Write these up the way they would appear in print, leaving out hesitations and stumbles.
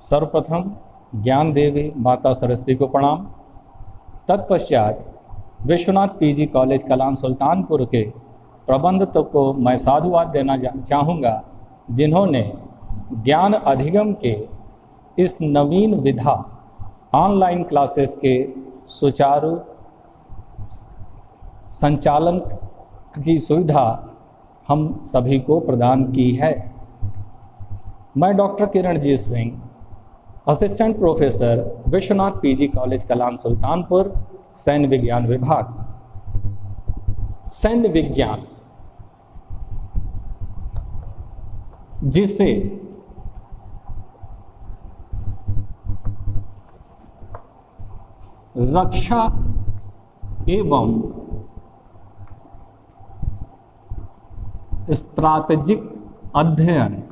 सर्वप्रथम ज्ञान देवी माता सरस्वती को प्रणाम। तत्पश्चात विश्वनाथ पीजी कॉलेज कलाम सुल्तानपुर के प्रबंधक को मैं साधुवाद देना चाहूँगा, जिन्होंने ज्ञान अधिगम के इस नवीन विधा ऑनलाइन क्लासेस के सुचारू संचालन की सुविधा हम सभी को प्रदान की है। मैं doctor Kiranjit Singh, assistant professor Vishwanath PG college Kalan Sultanpur, सैन्य विज्ञान विभाग। सैन्य विज्ञान जिसे रक्षा एवं स्ट्रैटेजिक अध्ययन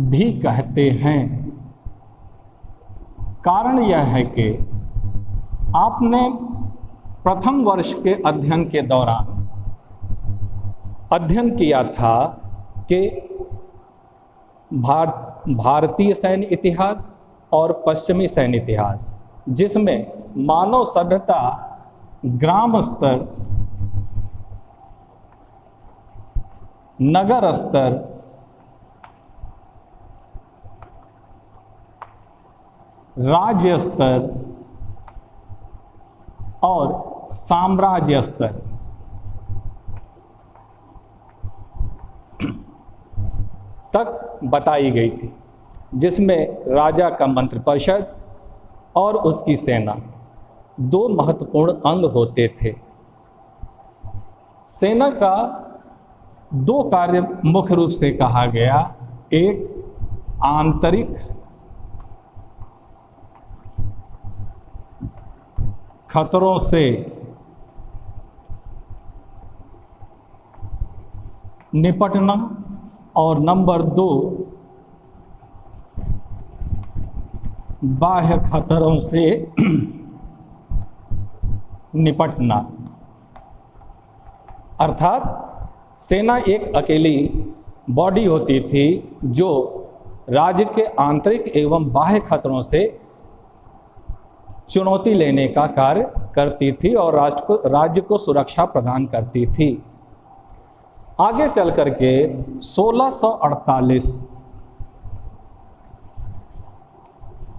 भी कहते हैं। कारण यह है कि आपने प्रथम वर्ष के अध्ययन के दौरान अध्ययन किया था कि भारतीय सैन्य इतिहास और पश्चिमी सैन्य इतिहास, जिसमें मानव सभ्यता ग्राम स्तर, नगर स्तर, राज्य स्तर और साम्राज्य स्तर तक बताई गई थी, जिसमें राजा का मंत्रिपरिषद और उसकी सेना दो महत्वपूर्ण अंग होते थे। सेना का दो कार्य मुख्य रूप से कहा गया, एक आंतरिक खतरों से निपटना और नंबर 2 बाह्य खतरों से निपटना। अर्थात सेना एक अकेली बॉडी होती थी जो राज्य के आंतरिक एवं बाह्य खतरों से चुनौती लेने का कार्य करती थी और राज्य को सुरक्षा प्रदान करती थी। आगे चल करके 1648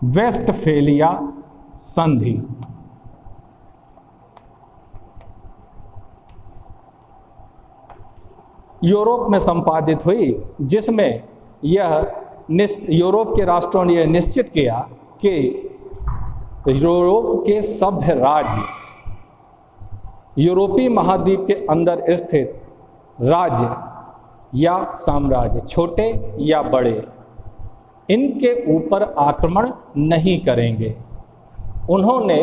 वेस्टफेलिया संधि यूरोप में संपादित हुई, जिसमें यूरोप के राष्ट्रों ने यह निश्चित किया कि यूरोप के सभ्य राज्य, यूरोपीय महाद्वीप के अंदर स्थित राज्य या साम्राज्य, छोटे या बड़े, इनके ऊपर आक्रमण नहीं करेंगे। उन्होंने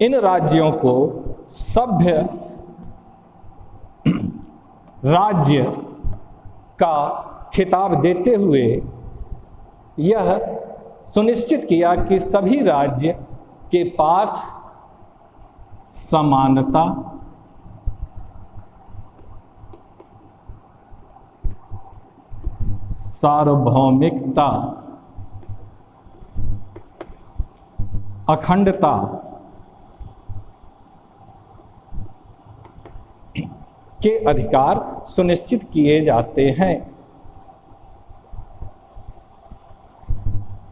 इन राज्यों को सभ्य राज्य का खिताब देते हुए यह सुनिश्चित किया कि सभी राज्य के पास समानता, सार्वभौमिकता, अखंडता के अधिकार सुनिश्चित किए जाते हैं।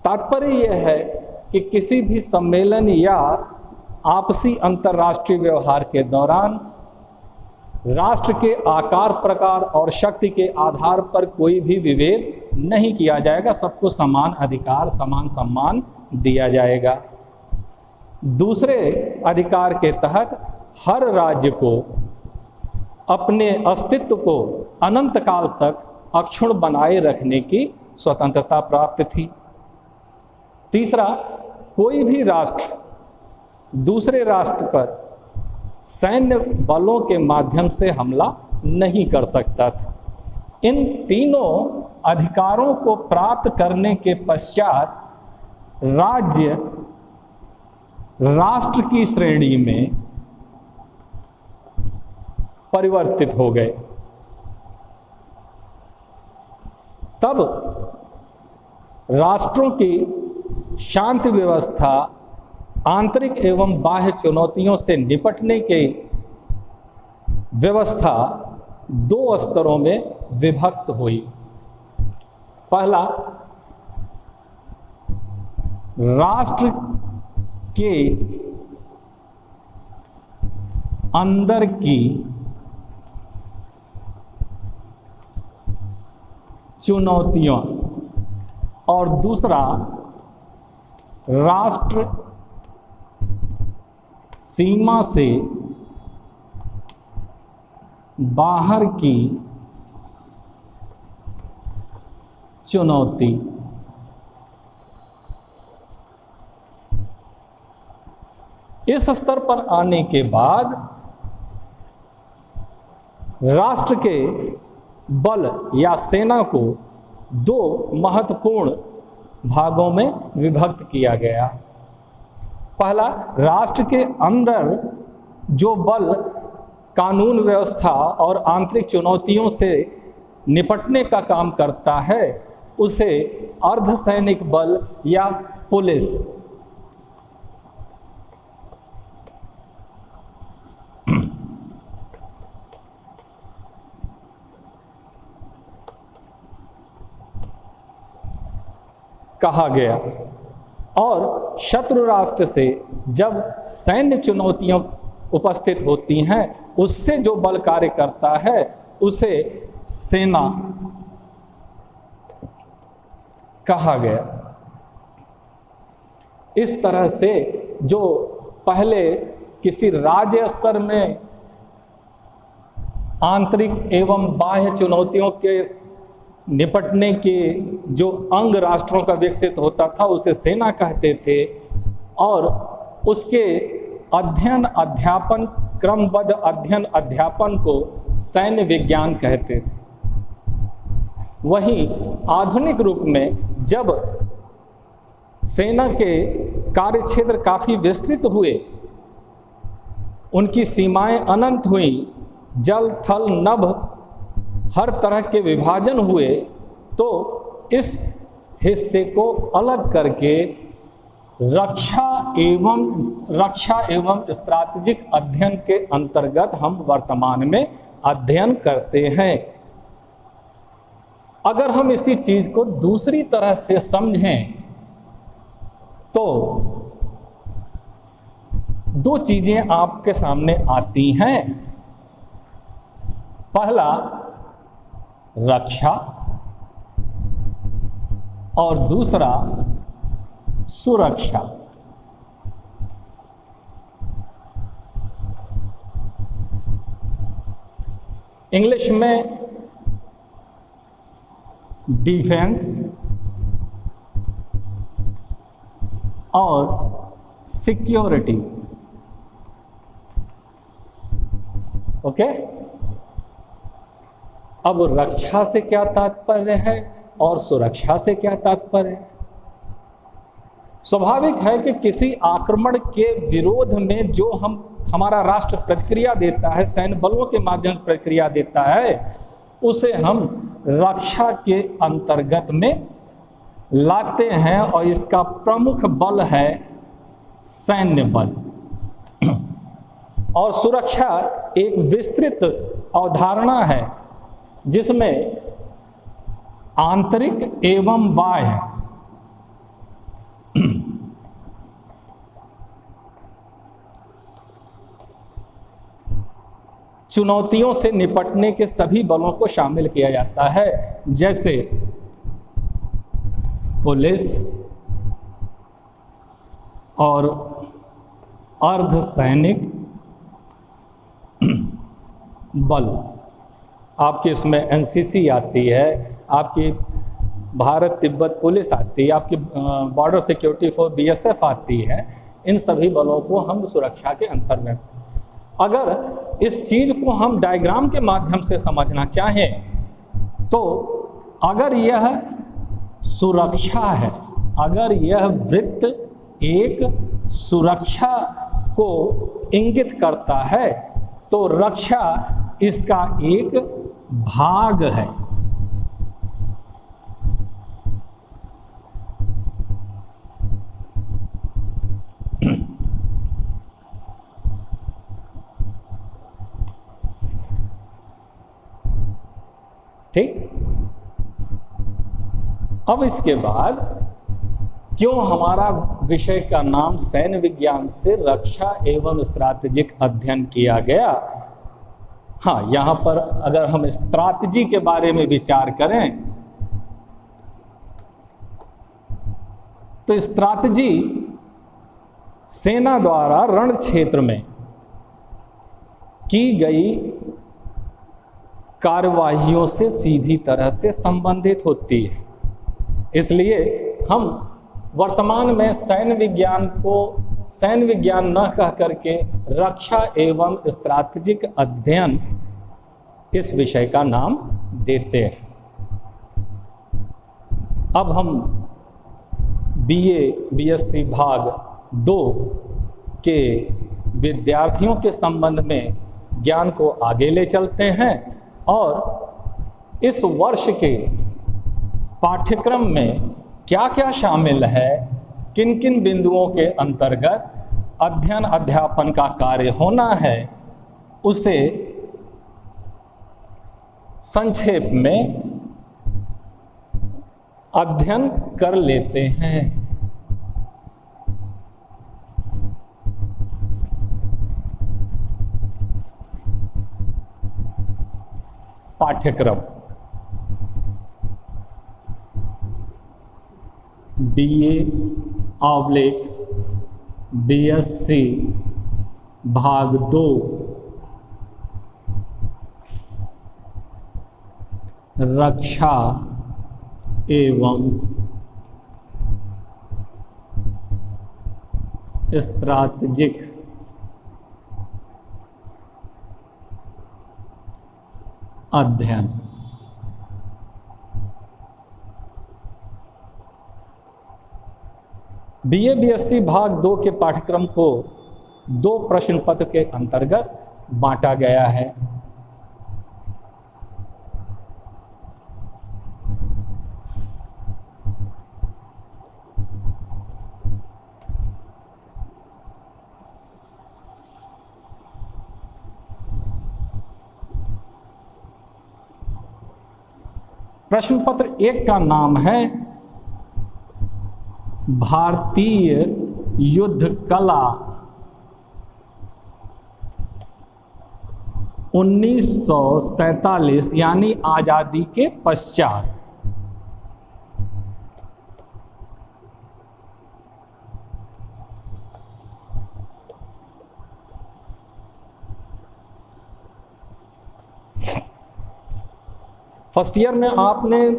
तात्पर्य यह है कि किसी भी सम्मेलन या आपसी अंतर्राष्ट्रीय व्यवहार के दौरान राष्ट्र के आकार, प्रकार और शक्ति के आधार पर कोई भी विभेद नहीं किया जाएगा। सबको समान अधिकार, समान सम्मान दिया जाएगा। दूसरे अधिकार के तहत हर राज्य को अपने अस्तित्व को अनंत काल तक अक्षुण्ण बनाए रखने की स्वतंत्रता प्राप्त थी। तीसरा, कोई भी राष्ट्र दूसरे राष्ट्र पर सैन्य बलों के माध्यम से हमला नहीं कर सकता था। इन तीनों अधिकारों को प्राप्त करने के पश्चात राज्य राष्ट्र की श्रेणी में परिवर्तित हो गए। तब राष्ट्रों की शांति व्यवस्था आंतरिक एवं बाह्य चुनौतियों से निपटने की व्यवस्था दो स्तरों में विभक्त हुई। पहला, राष्ट्र के अंदर की चुनौतियां और दूसरा राष्ट्र सीमा से बाहर की चुनौती। इस स्तर पर आने के बाद राष्ट्र के बल या सेना को दो महत्वपूर्ण भागों में विभक्त किया गया। पहला, राष्ट्र के अंदर जो बल कानून व्यवस्था और आंतरिक चुनौतियों से निपटने का काम करता है उसे अर्धसैनिक बल या पुलिस कहा गया। और शत्रु राष्ट्र से जब सैन्य चुनौतियां उपस्थित होती हैं उससे जो बल कार्य करता है उसे सेना कहा गया। इस तरह से जो पहले किसी राज्य स्तर में आंतरिक एवं बाह्य चुनौतियों के निपटने के जो अंग राष्ट्रों का विकसित होता था उसे सेना कहते थे और उसके अध्ययन अध्यापन क्रमबद्ध अध्ययन अध्यापन को सैन्य विज्ञान कहते थे। वहीं आधुनिक रूप में जब सेना के कार्यक्षेत्र काफी विस्तृत हुए, उनकी सीमाएं अनंत हुई, जल थल नभ हर तरह के विभाजन हुए, तो इस हिस्से को अलग करके रक्षा एवं स्ट्रैटेजिक अध्ययन के अंतर्गत हम वर्तमान में अध्ययन करते हैं। अगर हम इसी चीज को दूसरी तरह से समझें तो दो चीजें आपके सामने आती हैं। पहला, रक्षा और दूसरा सुरक्षा। इंग्लिश में डिफेंस और सिक्योरिटी, ओके। अब रक्षा से क्या तात्पर्य है और सुरक्षा से क्या तात्पर्य है? स्वाभाविक है कि किसी आक्रमण के विरोध में जो हमारा राष्ट्र प्रतिक्रिया देता है, सैन्य बलों के माध्यम से प्रतिक्रिया देता है, उसे हम रक्षा के अंतर्गत में लाते हैं और इसका प्रमुख बल है सैन्य बल। और सुरक्षा एक विस्तृत अवधारणा है जिसमें आंतरिक एवं बाह्य चुनौतियों से निपटने के सभी बलों को शामिल किया जाता है, जैसे पुलिस और अर्धसैनिक बल। आपकी इसमें एनसीसी आती है, आपकी भारत तिब्बत पुलिस आती है, आपकी बॉर्डर सिक्योरिटी फोर्स बीएसएफ आती है। इन सभी बलों को हम सुरक्षा के अंतर्गत, अगर इस चीज को हम डायग्राम के माध्यम से समझना चाहें तो अगर यह सुरक्षा है, अगर यह वृत्त एक सुरक्षा को इंगित करता है, तो रक्षा इसका एक भाग है। ठीक। अब इसके बाद क्यों हमारा विषय का नाम सैन्य विज्ञान से रक्षा एवं स्ट्रैटेजिक अध्ययन किया गया? हाँ, यहां पर अगर हम स्ट्रैटेजी के बारे में विचार करें तो स्ट्रैटेजी सेना द्वारा रण क्षेत्र में की गई कार्यवाहियों से सीधी तरह से संबंधित होती है। इसलिए हम वर्तमान में सैन्य विज्ञान को सैन्य विज्ञान न कह करके रक्षा एवं स्ट्रैटेजिक अध्ययन इस विषय का नाम देते हैं। अब हम बीए बीएससी भाग 2 के विद्यार्थियों के संबंध में ज्ञान को आगे ले चलते हैं और इस वर्ष के पाठ्यक्रम में क्या क्या शामिल है, किन किन बिंदुओं के अंतर्गत अध्ययन अध्यापन का कार्य होना है, उसे संक्षेप में अध्ययन कर लेते हैं। पाठ्यक्रम BA/BSc भाग 2 रक्षा एवं स्ट्रैटेजिक अध्ययन। बीए बीएससी भाग 2 के पाठ्यक्रम को 2 प्रश्न पत्र के अंतर्गत बांटा गया है। प्रश्न पत्र 1 का नाम है भारतीय युद्ध कला 1947 यानी आजादी के पश्चात। फर्स्ट ईयर में आपने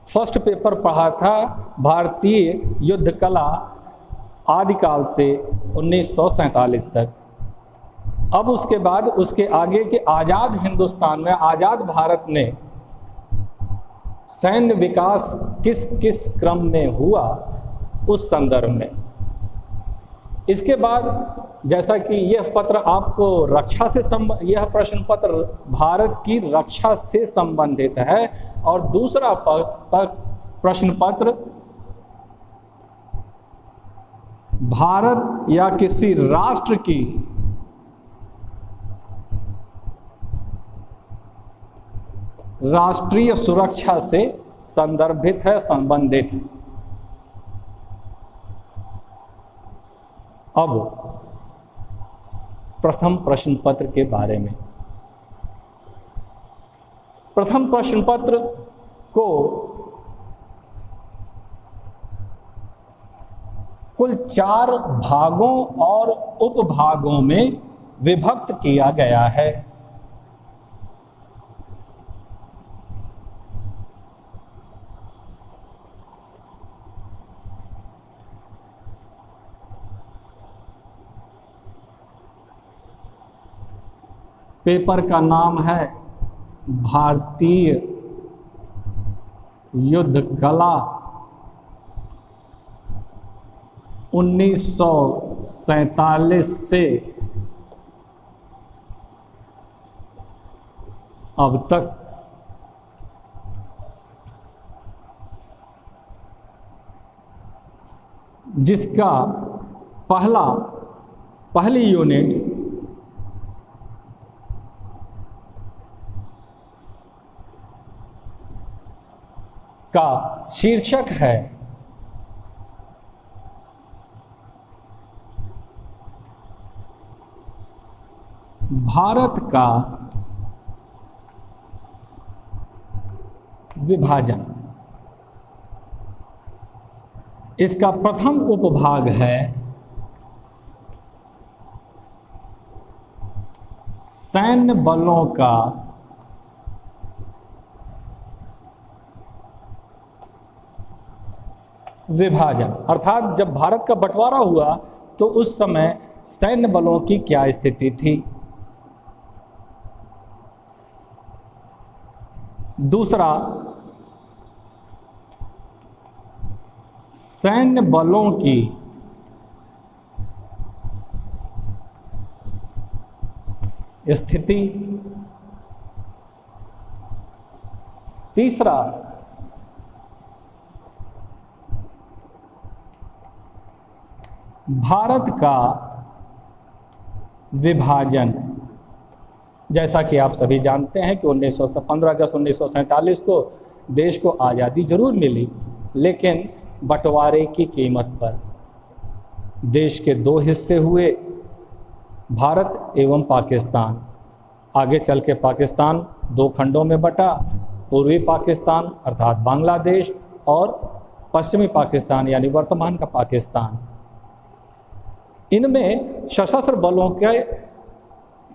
फर्स्ट पेपर पढ़ा था भारतीय युद्ध कला आदिकाल से 1947 तक। अब उसके बाद उसके आगे के आज़ाद हिंदुस्तान में आज़ाद भारत में सैन्य विकास किस किस क्रम में हुआ उस संदर्भ में। इसके बाद जैसा कि यह पत्र आपको रक्षा से यह प्रश्न पत्र भारत की रक्षा से संबंधित है और दूसरा प्रश्न पत्र भारत या किसी राष्ट्र की राष्ट्रीय सुरक्षा से संदर्भित है, संबंधित है। अब प्रथम प्रश्न पत्र के बारे में। प्रथम प्रश्न पत्र को कुल 4 भागों और उपभागों में विभक्त किया गया है। पेपर का नाम है भारतीय युद्ध कला 1947 से अब तक जिसका पहली यूनिट का शीर्षक है भारत का विभाजन। इसका प्रथम उपभाग है सैन्य बलों का विभाजन, अर्थात जब भारत का बंटवारा हुआ तो उस समय सैन्य बलों की क्या स्थिति थी। दूसरा, सैन्य बलों की स्थिति। तीसरा, भारत का विभाजन। जैसा कि आप सभी जानते हैं कि 15 अगस्त 1947 को देश को आज़ादी जरूर मिली, लेकिन बंटवारे की कीमत पर। देश के दो हिस्से हुए, भारत एवं पाकिस्तान। आगे चल के पाकिस्तान दो खंडों में बटा, पूर्वी पाकिस्तान अर्थात बांग्लादेश और पश्चिमी पाकिस्तान यानी वर्तमान का पाकिस्तान। इनमें सशस्त्र बलों के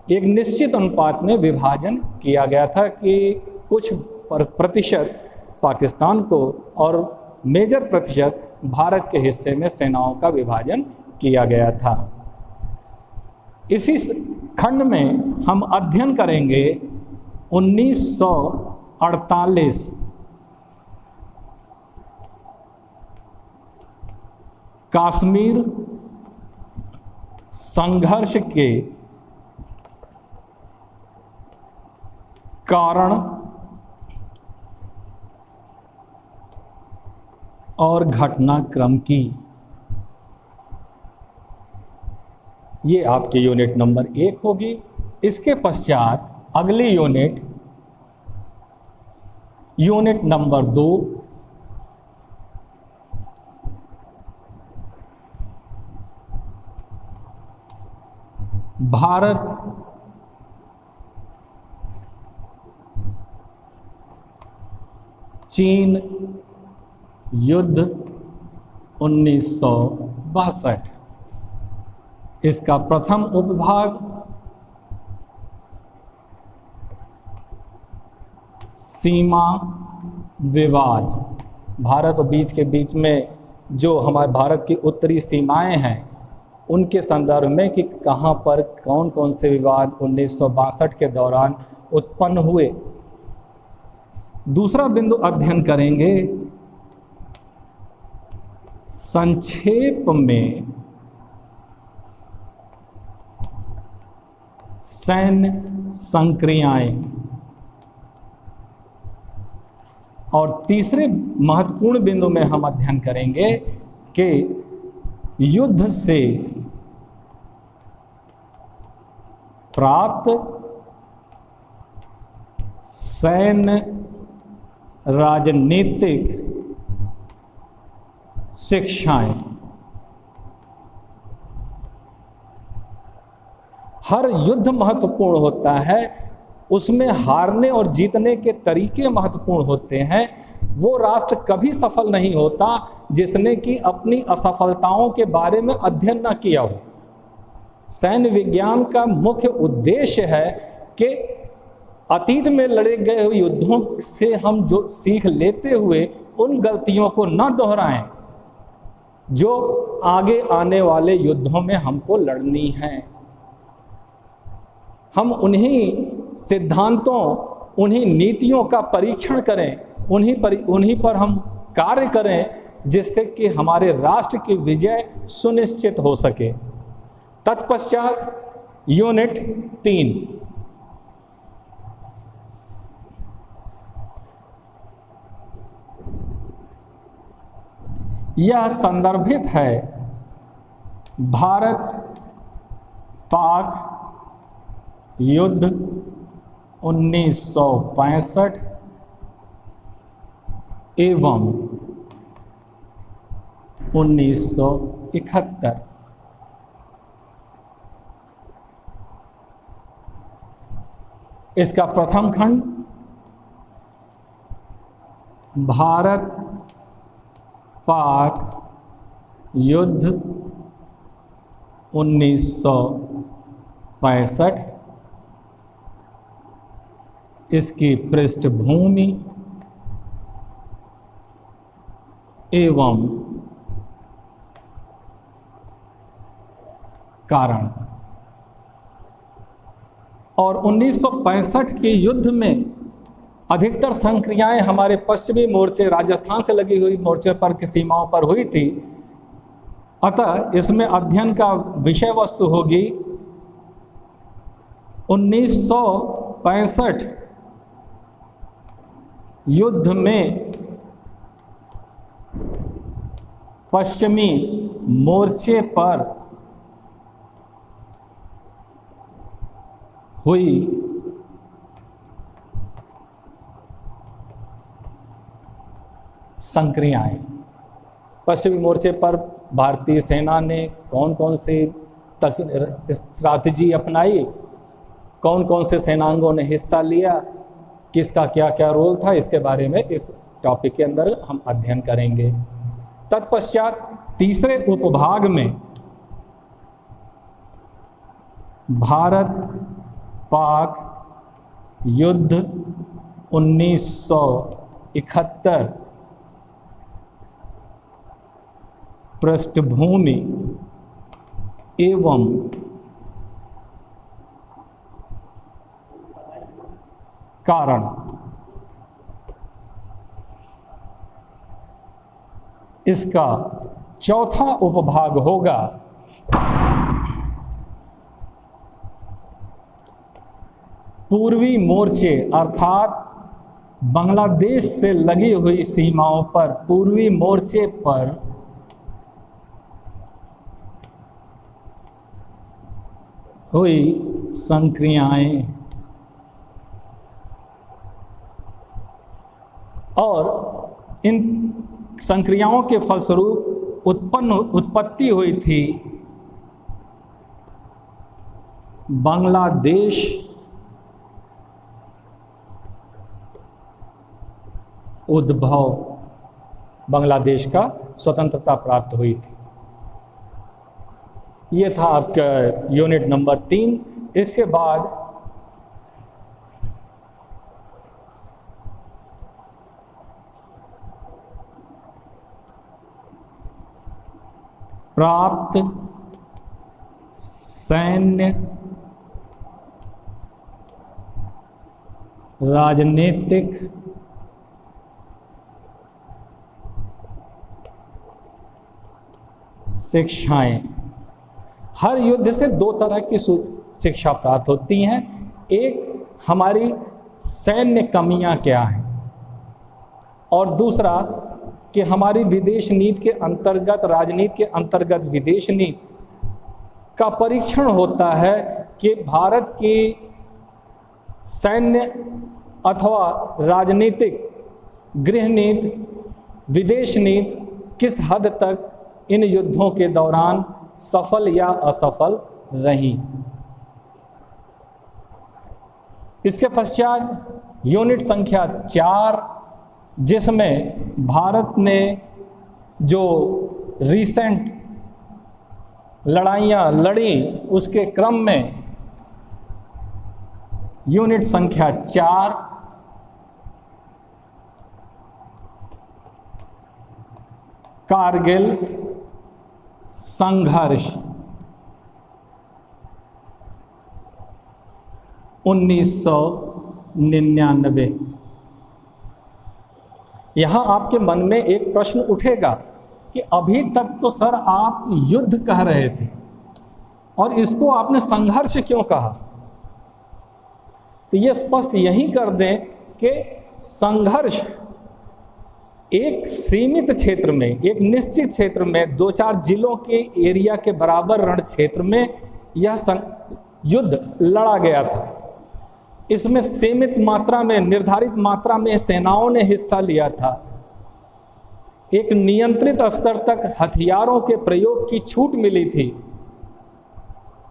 एक निश्चित अनुपात में विभाजन किया गया था कि कुछ प्रतिशत पाकिस्तान को और मेजर प्रतिशत भारत के हिस्से में सेनाओं का विभाजन किया गया था। इसी खंड में हम अध्ययन करेंगे 1948 कश्मीर संघर्ष के कारण और घटनाक्रम की। ये आपकी यूनिट नंबर 1 होगी। इसके पश्चात अगली यूनिट नंबर 2, भारत चीन युद्ध 1962। इसका प्रथम उपभाग सीमा विवाद। भारत और के बीच में जो हमारे भारत की उत्तरी सीमाएं हैं उनके संदर्भ में कि कहां पर कौन कौन से विवाद 1962 के दौरान उत्पन्न हुए। दूसरा बिंदु अध्ययन करेंगे संक्षेप में सैन्य संक्रियाएं। और तीसरे महत्वपूर्ण बिंदु में हम अध्ययन करेंगे कि युद्ध से प्राप्त सैन्य राजनीतिक शिक्षाएं। हर युद्ध महत्वपूर्ण होता है, उसमें हारने और जीतने के तरीके महत्वपूर्ण होते हैं। वो राष्ट्र कभी सफल नहीं होता जिसने कि अपनी असफलताओं के बारे में अध्ययन न किया हो। सैन्य विज्ञान का मुख्य उद्देश्य है कि अतीत में लड़े गए युद्धों से हम जो सीख लेते हुए उन गलतियों को न दोहराएं जो आगे आने वाले युद्धों में हमको लड़नी है। हम उन्हीं सिद्धांतों, उन्हीं नीतियों का परीक्षण करें, उन्हीं पर हम कार्य करें जिससे कि हमारे राष्ट्र की विजय सुनिश्चित हो सके। तत्पश्चात यूनिट 3, यह संदर्भित है भारत पाक युद्ध 1965 एवं 1971। इसका प्रथम खंड भारत पाक युद्ध 1965, इसकी पृष्ठभूमि एवं कारण। और 1965 के युद्ध में अधिकतर संक्रियाएं हमारे पश्चिमी मोर्चे, राजस्थान से लगी हुई मोर्चे पर की सीमाओं पर हुई थी। अतः इसमें अध्ययन का विषय वस्तु होगी 1965 युद्ध में पश्चिमी मोर्चे पर हुई संक्रियाएं। पश्चिमी मोर्चे पर भारतीय सेना ने कौन कौन सी स्ट्रैटेजी अपनाई, कौन कौन से सेनांगों ने हिस्सा लिया, किसका क्या क्या रोल था, इसके बारे में इस टॉपिक के अंदर हम अध्ययन करेंगे। तत्पश्चात तीसरे उपभाग में भारत पाक युद्ध 1971 पृष्ठभूमि एवं कारण। इसका चौथा उपभाग होगा पूर्वी मोर्चे अर्थात बांग्लादेश से लगी हुई सीमाओं पर, पूर्वी मोर्चे पर हुई संक्रियाएं और इन संक्रियाओं के फलस्वरूप उत्पत्ति हुई थी बांग्लादेश उद्भव, बांग्लादेश का स्वतंत्रता प्राप्त हुई थी। ये था आपका यूनिट नंबर 3। इसके बाद प्राप्त सैन्य राजनीतिक शिक्षाएं। हर युद्ध से दो तरह की शिक्षा प्राप्त होती हैं। एक हमारी सैन्य कमियां क्या हैं, और दूसरा कि हमारी विदेश नीति के अंतर्गत, राजनीति के अंतर्गत विदेश नीति का परीक्षण होता है कि भारत की सैन्य अथवा राजनीतिक गृह नीति, विदेश नीति किस हद तक इन युद्धों के दौरान सफल या असफल रही। इसके पश्चात यूनिट संख्या 4, जिसमें भारत ने जो रिसेंट लड़ाइयाँ लड़ी उसके क्रम में यूनिट संख्या 4 कारगिल संघर्ष 1999। यहाँ आपके मन में एक प्रश्न उठेगा कि अभी तक तो सर आप युद्ध कह रहे थे और इसको आपने संघर्ष क्यों कहा। तो ये स्पष्ट यही कर दें कि संघर्ष एक सीमित क्षेत्र में, एक निश्चित क्षेत्र में, 2-4 जिलों के एरिया के बराबर रण क्षेत्र में यह युद्ध लड़ा गया था। इसमें सीमित मात्रा में, निर्धारित मात्रा में सेनाओं ने हिस्सा लिया था। एक नियंत्रित स्तर तक हथियारों के प्रयोग की छूट मिली थी।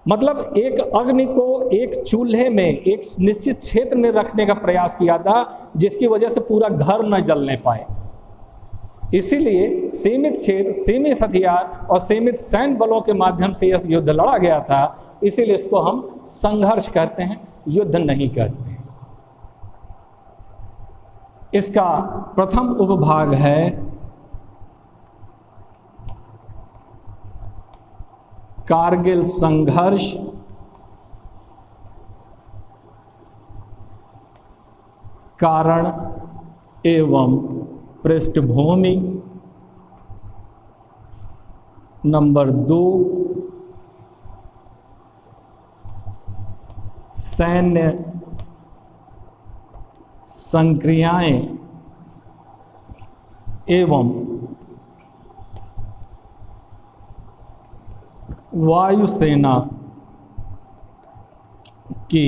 मतलब एक अग्नि को एक चूल्हे में, एक निश्चित क्षेत्र में रखने का प्रयास किया था, जिसकी वजह से पूरा घर न जलने पाए। इसीलिए सीमित क्षेत्र, सीमित हथियार और सीमित सैन्य बलों के माध्यम से यह युद्ध लड़ा गया था। इसीलिए इसको हम संघर्ष कहते हैं, युद्ध नहीं कहते हैं। इसका प्रथम उपभाग है कारगिल संघर्ष, कारण एवं पृष्ठभूमि। नंबर 2, सैन्य संक्रियाएं एवं वायुसेना की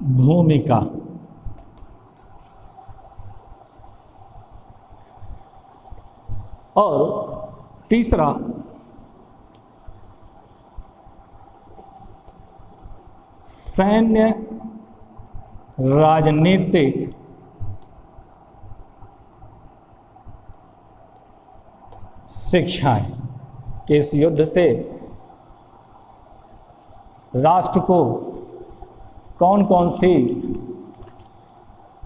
भूमिका। और तीसरा, सैन्य राजनीतिक शिक्षाएं कि इस युद्ध से राष्ट्र को कौन कौन सी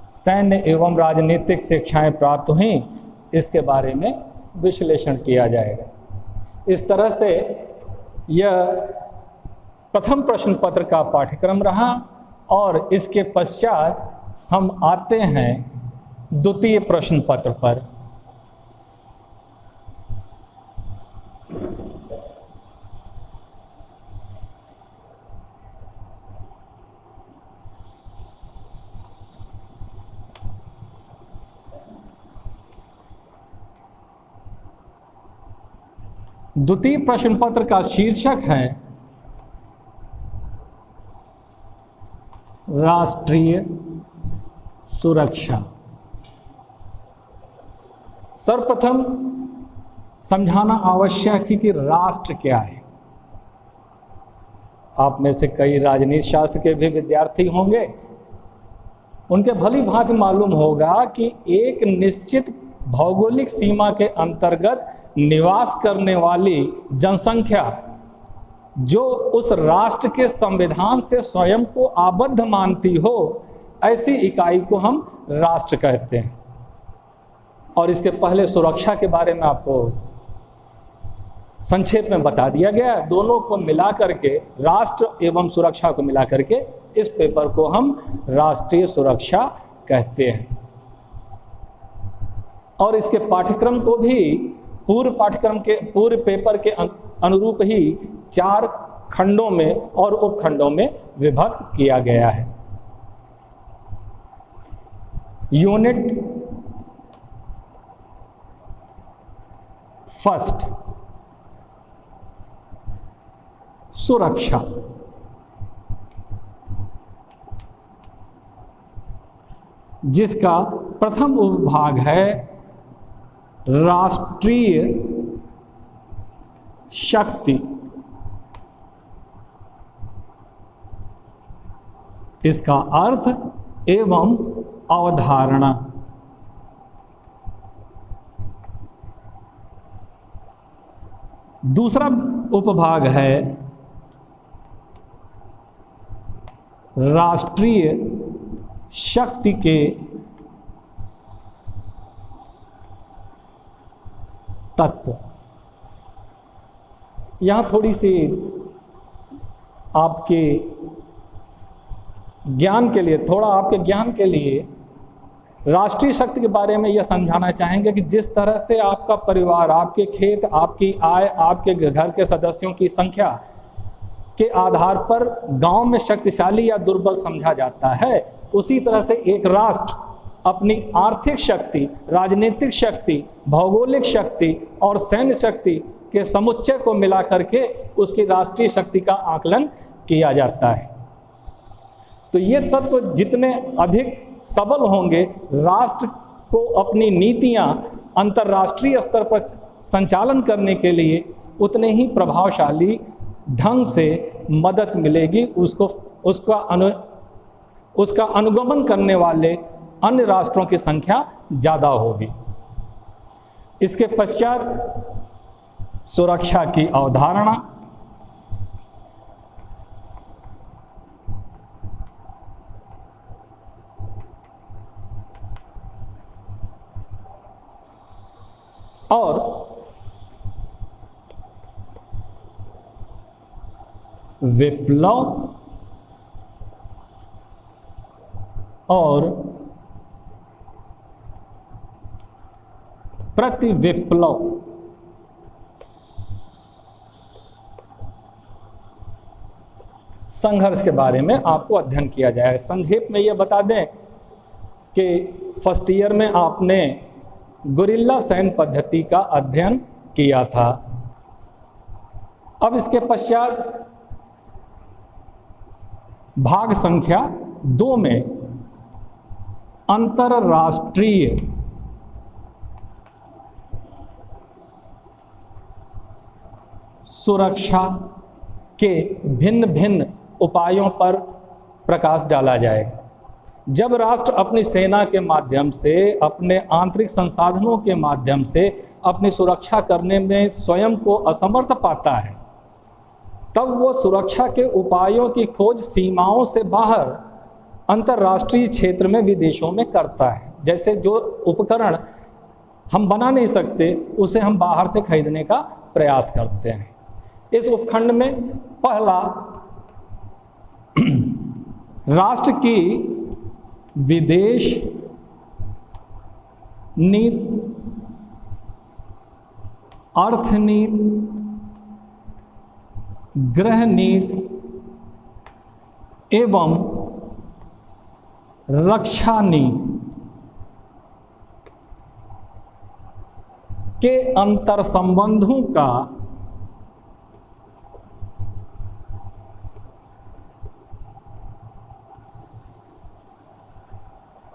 सैन्य एवं राजनीतिक शिक्षाएं प्राप्त हुई, इसके बारे में विश्लेषण किया जाएगा। इस तरह से यह प्रथम प्रश्न पत्र का पाठ्यक्रम रहा और इसके पश्चात हम आते हैं द्वितीय प्रश्न पत्र पर। द्वितीय प्रश्न पत्र का शीर्षक है राष्ट्रीय सुरक्षा। सर्वप्रथम समझाना आवश्यक है कि राष्ट्र क्या है। आप में से कई राजनीति शास्त्र के भी विद्यार्थी होंगे, उनके भली भांति मालूम होगा कि एक निश्चित भौगोलिक सीमा के अंतर्गत निवास करने वाली जनसंख्या जो उस राष्ट्र के संविधान से स्वयं को आबद्ध मानती हो, ऐसी इकाई को हम राष्ट्र कहते हैं। और इसके पहले सुरक्षा के बारे में आपको संक्षेप में बता दिया गया। दोनों को मिला करके, राष्ट्र एवं सुरक्षा को मिला करके, इस पेपर को हम राष्ट्रीय सुरक्षा कहते हैं। और इसके पाठ्यक्रम को भी पूर्व पाठ्यक्रम के, पूर्व पेपर के अनुरूप ही 4 खंडों में और उपखंडों में विभक्त किया गया है। यूनिट फर्स्ट, सुरक्षा। जिसका प्रथम उपभाग है राष्ट्रीय शक्ति। इसका अर्थ एवं अवधारणा। दूसरा उपभाग है राष्ट्रीय शक्ति के तत्व। यहाँ थोड़ी सी आपके ज्ञान के लिए, राष्ट्रीय शक्ति के बारे में यह समझाना चाहेंगे कि जिस तरह से आपका परिवार, आपके खेत, आपकी आय, आपके घर के सदस्यों की संख्या के आधार पर गांव में शक्तिशाली या दुर्बल समझा जाता है, उसी तरह से एक राष्ट्र अपनी आर्थिक शक्ति, राजनीतिक शक्ति, भौगोलिक शक्ति और सैन्य शक्ति के समुच्चय को मिला करके उसकी राष्ट्रीय शक्ति का आकलन किया जाता है। तो ये तत्व जितने अधिक सबल होंगे, राष्ट्र को अपनी नीतियां अंतर्राष्ट्रीय स्तर पर संचालन करने के लिए उतने ही प्रभावशाली ढंग से मदद मिलेगी, उसका अनुगमन करने वाले अन्य राष्ट्रों की संख्या ज़्यादा होगी। इसके पश्चात सुरक्षा की अवधारणा, और विप्लव और प्रति विप्लव संघर्ष के बारे में आपको अध्ययन किया जाएगा। संक्षेप में यह बता दें कि फर्स्ट ईयर में आपने गुरिल्ला सैन्य पद्धति का अध्ययन किया था। अब इसके पश्चात भाग संख्या 2 में अंतरराष्ट्रीय सुरक्षा के भिन्न भिन्न उपायों पर प्रकाश डाला जाएगा। जब राष्ट्र अपनी सेना के माध्यम से, अपने आंतरिक संसाधनों के माध्यम से अपनी सुरक्षा करने में स्वयं को असमर्थ पाता है, तब वो सुरक्षा के उपायों की खोज सीमाओं से बाहर अंतर्राष्ट्रीय क्षेत्र में, विदेशों में करता है। जैसे जो उपकरण हम बना नहीं सकते, उसे हम बाहर से खरीदने का प्रयास करते हैं। इस उपखंड में पहला राष्ट्र की विदेश नीति, अर्थ नीति, गृह नीति एवं रक्षा नीति के अंतर संबंधों का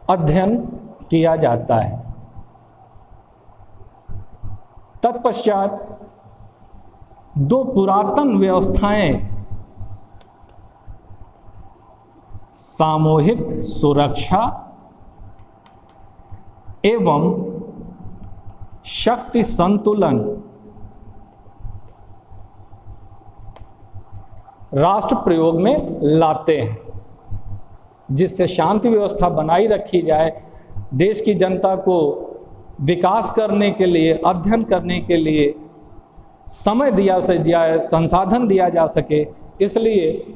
अध्ययन किया जाता है। तत्पश्चात 2 पुरातन व्यवस्थाएं, सामूहिक सुरक्षा एवं शक्ति संतुलन, राष्ट्र प्रयोग में लाते हैं, जिससे शांति व्यवस्था बनाई रखी जाए, देश की जनता को विकास करने के लिए, अध्ययन करने के लिए समय दिया जाए, संसाधन दिया जा सके। इसलिए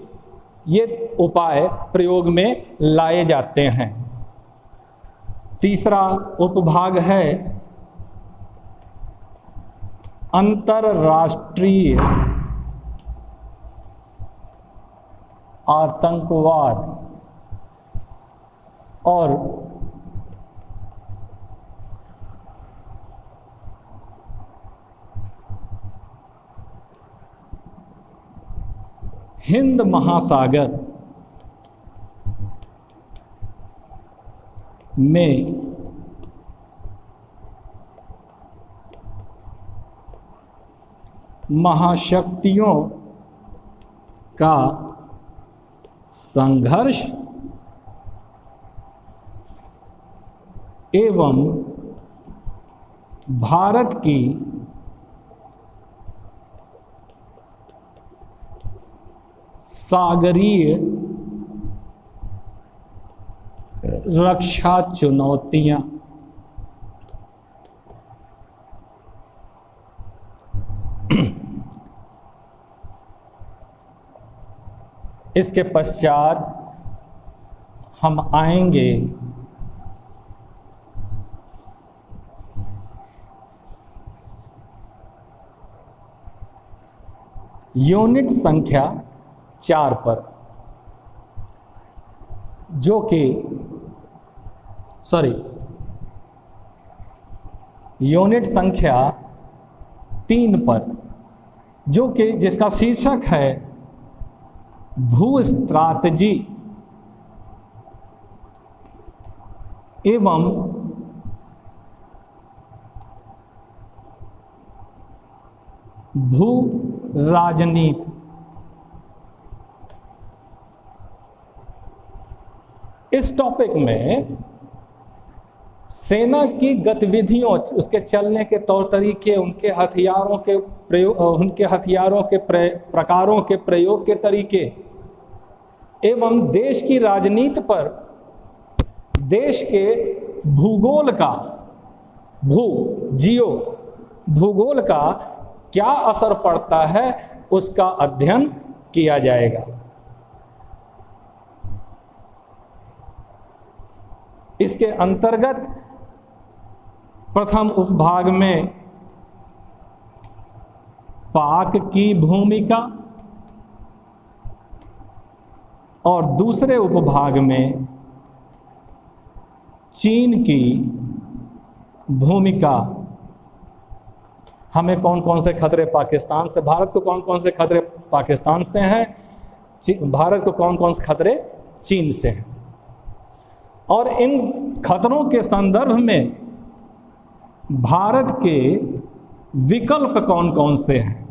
ये उपाय प्रयोग में लाए जाते हैं। तीसरा उपभाग है अंतरराष्ट्रीय आतंकवाद और हिंद महासागर में महाशक्तियों का संघर्ष एवं भारत की सागरीय रक्षा चुनौतियां। इसके पश्चात हम आएंगे यूनिट संख्या 4 पर, जो कि यूनिट संख्या 3 पर, जो कि जिसका शीर्षक है भू-स्ट्रैटेजी एवं भू राजनीति। इस टॉपिक में सेना की गतिविधियों, उसके चलने के तौर तरीके, उनके हथियारों के प्रयोग, उनके हथियारों के प्रकारों के प्रयोग के तरीके एवं देश की राजनीति पर देश के भूगोल का, भूगोल का क्या असर पड़ता है, उसका अध्ययन किया जाएगा। इसके अंतर्गत प्रथम उपभाग में पाक की भूमिका और दूसरे उपभाग में चीन की भूमिका, हमें कौन कौन से खतरे पाकिस्तान से, भारत को कौन कौन से खतरे पाकिस्तान से हैं, भारत को कौन कौन से खतरे चीन से हैं, और इन खतरों के संदर्भ में भारत के विकल्प कौन कौन से हैं।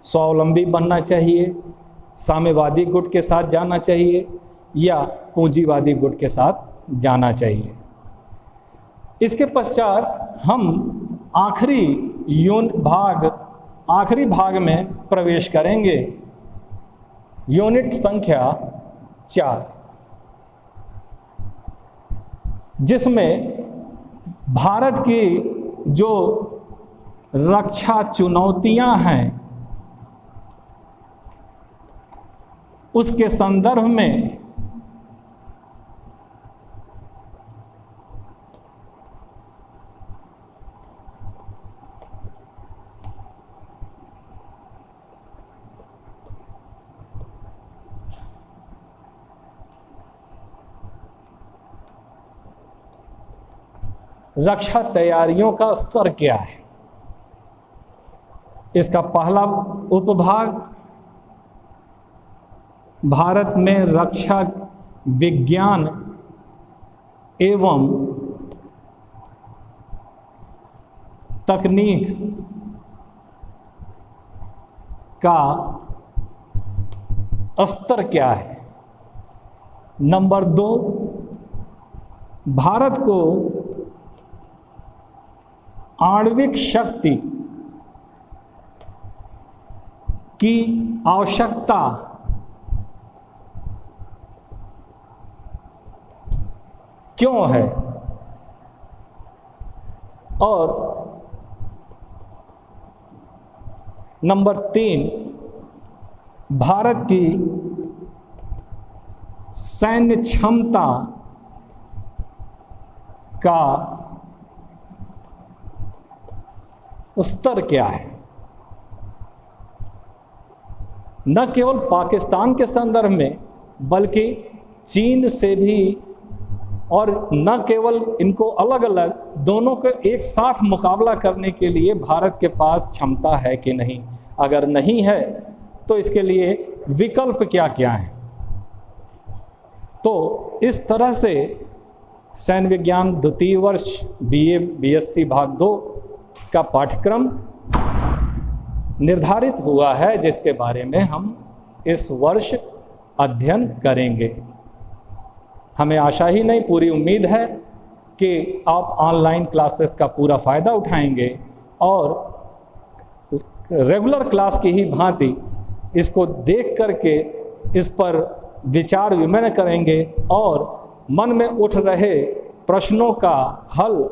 स्वावलंबी बनना चाहिए, साम्यवादी गुट के साथ जाना चाहिए या पूंजीवादी गुट के साथ जाना चाहिए। इसके पश्चात हम आखिरी भाग में प्रवेश करेंगे, यूनिट संख्या 4, जिसमें भारत की जो रक्षा चुनौतियां हैं उसके संदर्भ में रक्षा तैयारियों का स्तर क्या है। इसका पहला उपभाग भारत में रक्षा विज्ञान एवं तकनीक का स्तर क्या है। नंबर 2, भारत को आणविक शक्ति की आवश्यकता क्यों है, और नंबर 3, भारत की सैन्य क्षमता का स्तर क्या है। न केवल पाकिस्तान के संदर्भ में बल्कि चीन से भी, और न केवल इनको अलग अलग, दोनों को एक साथ मुकाबला करने के लिए भारत के पास क्षमता है कि नहीं। अगर नहीं है तो इसके लिए विकल्प क्या क्या हैं। तो इस तरह से सैन्य विज्ञान द्वितीय वर्ष BA BSc भाग 2 का पाठ्यक्रम निर्धारित हुआ है, जिसके बारे में हम इस वर्ष अध्ययन करेंगे। हमें आशा ही नहीं, पूरी उम्मीद है कि आप ऑनलाइन क्लासेस का पूरा फ़ायदा उठाएंगे और रेगुलर क्लास की ही भांति इसको देख करके इस पर विचार विमर्श करेंगे और मन में उठ रहे प्रश्नों का हल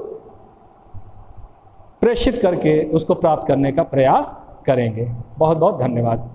प्रेषित करके उसको प्राप्त करने का प्रयास करेंगे। बहुत बहुत धन्यवाद।